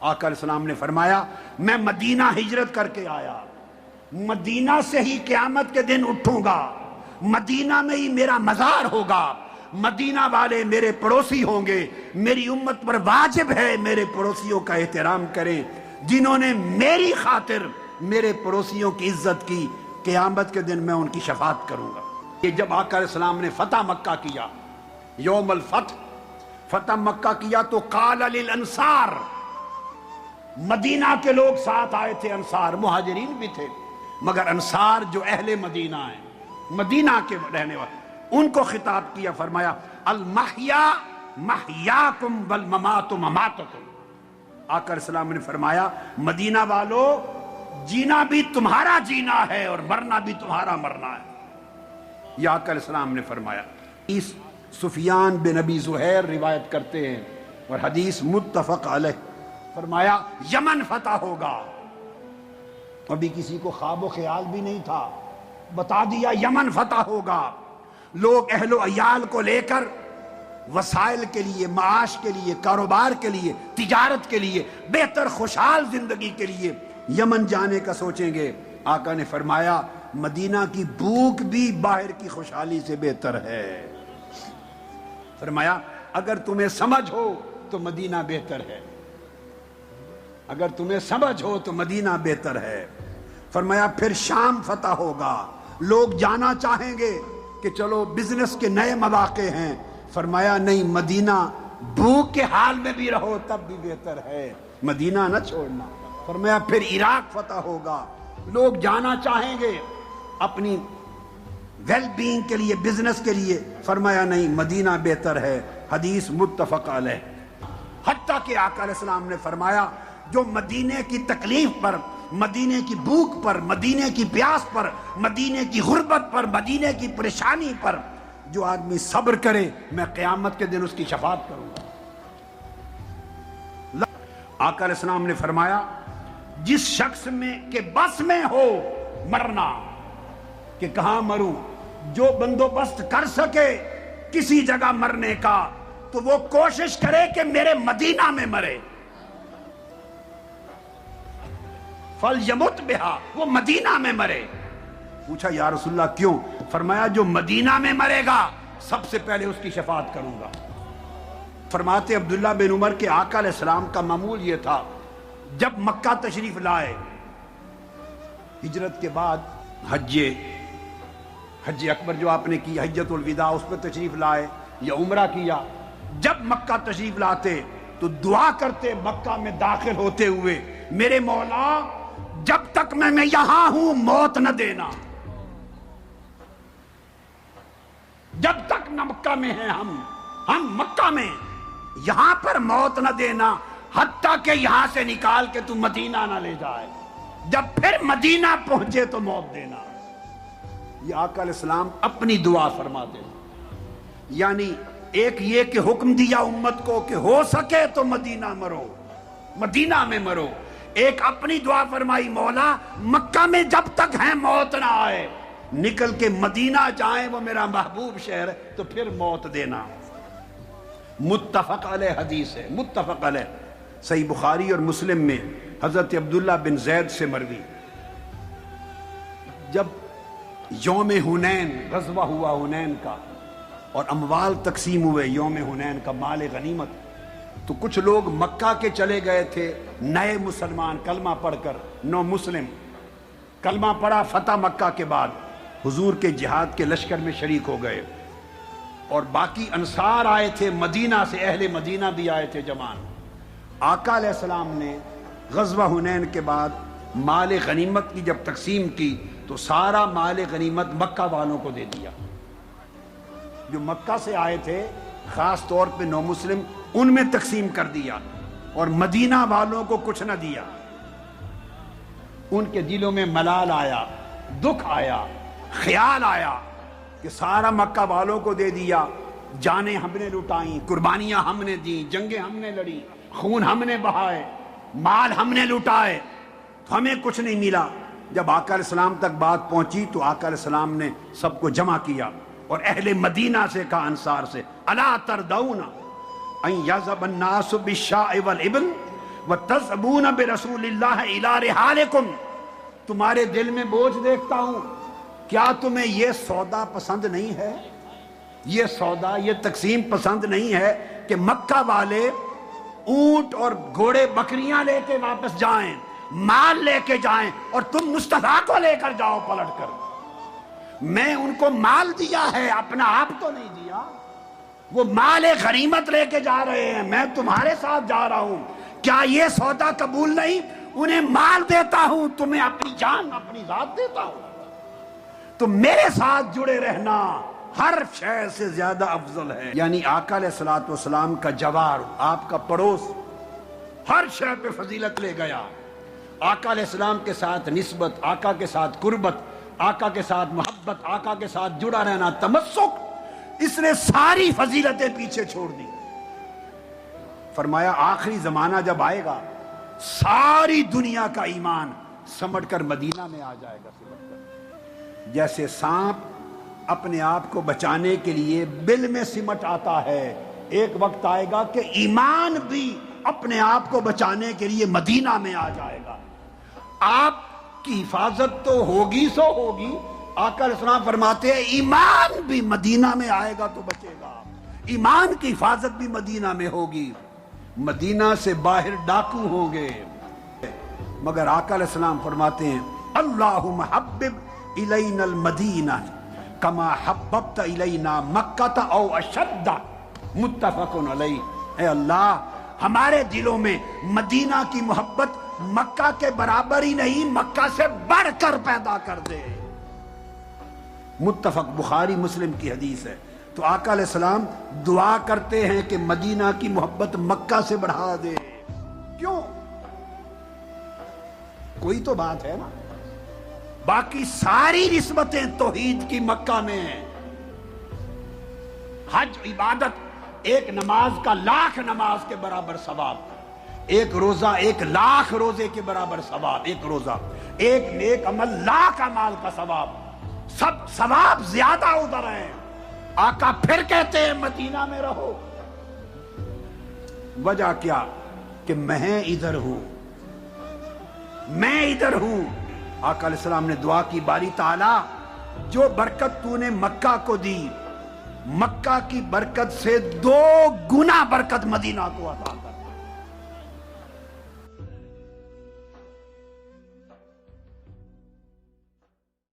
آقا علیہ السلام نے فرمایا میں مدینہ ہجرت کر کے آیا، مدینہ سے ہی قیامت کے دن اٹھوں گا، مدینہ میں ہی میرا مزار ہوگا، مدینہ والے میرے پڑوسی ہوں گے، میری امت پر واجب ہے میرے پڑوسیوں کا احترام کریں، جنہوں نے میری خاطر میرے پڑوسیوں کی عزت کی، قیامت کے دن میں ان کی شفاعت کروں گا۔ یہ جب آقا علیہ السلام نے فتح مکہ کیا، یوم الفتح، فتح مکہ کیا تو قال للانصار، مدینہ کے لوگ ساتھ آئے تھے، انصار مہاجرین بھی تھے، مگر انصار جو اہل مدینہ ہیں، مدینہ کے رہنے والے، ان کو خطاب کیا، فرمایا المحیا محیاکم والممات مماتکم۔ آقا علیہ السلام نے فرمایا مدینہ والو، جینا بھی تمہارا جینا ہے اور مرنا بھی تمہارا مرنا ہے۔ یہ آقا علیہ السلام نے فرمایا۔ اس سفیان بن ابی زہیر روایت کرتے ہیں اور حدیث متفق علیہ، فرمایا یمن فتح ہوگا۔ ابھی کسی کو خواب و خیال بھی نہیں تھا، بتا دیا یمن فتح ہوگا، لوگ اہل و عیال کو لے کر وسائل کے لیے، معاش کے لیے، کاروبار کے لیے، تجارت کے لیے، بہتر خوشحال زندگی کے لیے یمن جانے کا سوچیں گے۔ آقا نے فرمایا مدینہ کی بھوک بھی باہر کی خوشحالی سے بہتر ہے۔ فرمایا اگر تمہیں سمجھ ہو تو مدینہ بہتر ہے، اگر تمہیں سمجھ ہو تو مدینہ بہتر ہے۔ فرمایا پھر شام فتح ہوگا، لوگ جانا چاہیں گے کہ چلو بزنس کے نئے مواقع ہیں، فرمایا نہیں، مدینہ بھوک کے حال میں بھی رہو تب بھی بہتر ہے، مدینہ نہ چھوڑنا۔ فرمایا پھر عراق فتح ہوگا، لوگ جانا چاہیں گے اپنی ویل بینگ کے لیے، بزنس کے لیے، فرمایا نہیں، مدینہ بہتر ہے۔ حدیث متفق علیہ۔ حتیٰ کہ آقا علیہ السلام نے فرمایا جو مدینے کی تکلیف پر، مدینے کی بھوک پر، مدینے کی پیاس پر، مدینے کی غربت پر، مدینے کی پریشانی پر جو آدمی صبر کرے، میں قیامت کے دن اس کی شفاعت کروں گا۔ آقا علیہ السلام نے فرمایا جس شخص میں کہ بس میں ہو مرنا، کہ کہاں مروں، جو بندوبست کر سکے کسی جگہ مرنے کا تو وہ کوشش کرے کہ میرے مدینہ میں مرے، فَلْيَمُتْ بِهَا، وہ مدینہ میں مرے۔ پوچھا یا رسول اللہ کیوں؟ فرمایا جو مدینہ میں مرے گا سب سے پہلے اس کی شفاعت کروں گا۔ فرماتے عبداللہ بن عمر کے آقا علیہ السلام کا معمول یہ تھا، جب مکہ تشریف لائے، ہجرت کے بعد حج اکبر جو آپ نے کی، حجۃ الوداع، اس پہ تشریف لائے یا عمرہ کیا، جب مکہ تشریف لاتے تو دعا کرتے مکہ میں داخل ہوتے ہوئے، میرے مولا جب تک میں یہاں ہوں موت نہ دینا، جب تک نہ مکہ میں ہیں ہم مکہ میں، یہاں پر موت نہ دینا، حتیٰ کہ یہاں سے نکال کے تو مدینہ نہ لے جائے، جب پھر مدینہ پہنچے تو موت دینا۔ یہ آقا علیہ السلام اپنی دعا فرماتے ہیں، یعنی ایک یہ کہ حکم دیا امت کو کہ ہو سکے تو مدینہ مرو، مدینہ میں مرو، ایک اپنی دعا فرمائی مولا مکہ میں جب تک ہیں موت نہ آئے، نکل کے مدینہ جائیں، وہ میرا محبوب شہر ہے، تو پھر موت دینا۔ متفق علیہ حدیث ہے، متفق علیہ، صحیح بخاری اور مسلم میں حضرت عبداللہ بن زید سے مروی، جب یوم حنین غزوہ ہوا حنین کا اور اموال تقسیم ہوئے یوم حنین کا، مال غنیمت، تو کچھ لوگ مکہ کے چلے گئے تھے، نئے مسلمان کلمہ پڑھ کر، نو مسلم کلمہ پڑھا فتح مکہ کے بعد، حضور کے جہاد کے لشکر میں شریک ہو گئے، اور باقی انصار آئے تھے مدینہ سے، اہل مدینہ بھی آئے تھے جوان۔ آقا علیہ السلام نے غزوہ حنین کے بعد مال غنیمت کی جب تقسیم کی تو سارا مال غنیمت مکہ والوں کو دے دیا، جو مکہ سے آئے تھے خاص طور پہ نو مسلم، ان میں تقسیم کر دیا، اور مدینہ والوں کو کچھ نہ دیا۔ ان کے دلوں میں ملال آیا، دکھ آیا، خیال آیا کہ سارا مکہ والوں کو دے دیا، جانیں ہم نے لٹائیں، قربانیاں ہم نے دیں، جنگیں ہم نے لڑی، خون ہم نے بہائے، مال ہم نے لٹائے، تو ہمیں کچھ نہیں ملا۔ جب آقا علیہ السلام تک بات پہنچی تو آقا علیہ السلام نے سب کو جمع کیا اور اہل مدینہ سے کہا، انصار سے، الا ترضون ان یذهب الناس بالشاء والابل وَتَذْهَبُونَ بِرَسُولِ اللَّهِ إِلَىٰ رِحَالِكُمْ، تمہارے دل میں بوجھ دیکھتا ہوں، کیا تمہیں یہ سودا پسند نہیں ہے؟ یہ سودا، یہ تقسیم پسند نہیں ہے کہ مکہ والے اونٹ اور گھوڑے بکریاں لے کے واپس جائیں، مال لے کے جائیں، اور تم مصطفیٰ کو لے کر جاؤ پلٹ کر؟ میں ان کو مال دیا ہے، اپنا آپ تو نہیں دیا۔ وہ مال غنیمت لے کے جا رہے ہیں، میں تمہارے ساتھ جا رہا ہوں، کیا یہ سودا قبول نہیں؟ انہیں مال دیتا ہوں، تمہیں اپنی جان، اپنی ذات دیتا ہوں، تو میرے ساتھ جڑے رہنا ہر شے سے زیادہ افضل ہے۔ یعنی آقا علیہ الصلوۃ والسلام کا جوار، آپ کا پڑوس، ہر شے پہ فضیلت لے گیا۔ آقا علیہ السلام کے ساتھ نسبت، آقا کے ساتھ قربت، آقا کے ساتھ محبت، آقا کے ساتھ جڑا رہنا، تمسک، اس نے ساری فضیلتیں پیچھے چھوڑ دی۔ فرمایا آخری زمانہ جب آئے گا، ساری دنیا کا ایمان سمٹ کر مدینہ میں آ جائے گا، سمٹ کر، جیسے سانپ اپنے آپ کو بچانے کے لیے بل میں سمٹ آتا ہے، ایک وقت آئے گا کہ ایمان بھی اپنے آپ کو بچانے کے لیے مدینہ میں آ جائے گا۔ آپ کی حفاظت تو ہوگی سو ہوگی، آقا علیہ السلام فرماتے ہیں ایمان بھی مدینہ میں آئے گا تو بچے گا، ایمان کی حفاظت بھی مدینہ میں ہوگی۔ مدینہ سے باہر ڈاکو ہوں گے، مگر آقا علیہ السلام فرماتے ہیں اللہم حبب الینا المدینہ کما حببت الینا مکہ او اشد، متفق علیہ۔ اے اللہ، ہمارے دلوں میں مدینہ کی محبت مکہ کے برابر ہی نہیں، مکہ سے بڑھ کر پیدا کر دے۔ متفق، بخاری مسلم کی حدیث ہے۔ تو آقا علیہ السلام دعا کرتے ہیں کہ مدینہ کی محبت مکہ سے بڑھا دے۔ کیوں؟ کوئی تو بات ہے نا، باقی ساری نسبتیں توحید کی مکہ میں ہیں۔ حج عبادت، ایک نماز کا 1,00,000 نماز کے برابر ثواب، ایک روزہ 1,00,000 روزے کے برابر ثواب، ایک روزہ، ایک نیک عمل 1,00,000 اعمال کا ثواب، سب ثواب زیادہ ادھر ہیں۔ آقا پھر کہتے ہیں مدینہ میں رہو۔ وجہ کیا؟ کہ میں ادھر ہوں، میں ادھر ہوں۔ آقا علیہ السلام نے دعا کی، باری تعالیٰ جو برکت تو نے مکہ کو دی، مکہ کی برکت سے 2 گنا برکت مدینہ کو عطا کر۔